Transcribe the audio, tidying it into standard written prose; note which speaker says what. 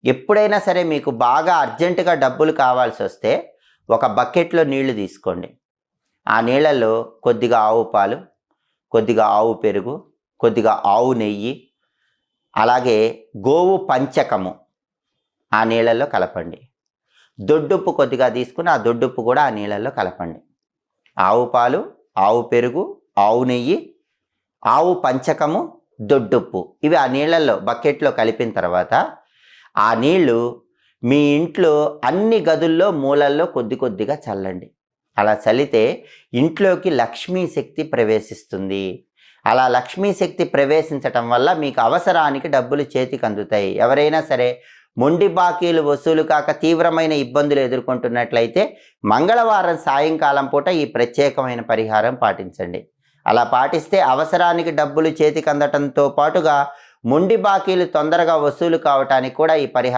Speaker 1: ఎప్పుడైనా సరే మీకు బాగా అర్జెంటుగా డబ్బులు కావాల్సి వస్తే ఒక బకెట్లో నీళ్లు తీసుకోండి. ఆ నీళ్ళల్లో కొద్దిగా ఆవు పాలు, కొద్దిగా ఆవు పెరుగు, కొద్దిగా ఆవు నెయ్యి, అలాగే గోవు పంచకము ఆ నీళ్ళల్లో కలపండి. దొడ్డుప్పు కొద్దిగా తీసుకుని ఆ దొడ్డుప్పు కూడా ఆ నీళ్ళల్లో కలపండి. ఆవు పాలు, ఆవు పెరుగు, ఆవు నెయ్యి, ఆవు పంచకము, దొడ్డుప్పు ఇవి ఆ నీళ్ళల్లో బకెట్లో కలిపిన తర్వాత ఆ నీళ్లు మీ ఇంట్లో అన్ని గదుల్లో మూలల్లో కొద్ది కొద్దిగా చల్లండి. అలా చల్లితే ఇంట్లోకి లక్ష్మీ శక్తి ప్రవేశిస్తుంది. అలా లక్ష్మీ శక్తి ప్రవేశించటం వల్ల మీకు అవసరానికి డబ్బులు చేతికి అందుతాయి. ఎవరైనా సరే మొండి బాకీలు వసూలు కాక తీవ్రమైన ఇబ్బందులు ఎదుర్కొంటున్నట్లయితే మంగళవారం సాయంకాలం పూట ఈ ప్రత్యేకమైన పరిహారం పాటించండి. అలా పాటిస్తే అవసరానికి డబ్బులు చేతికి అందటంతో పాటుగా మొండి బాకీలు తొందరగా వసూలు కావటానికి కూడా ఈ పరిహారం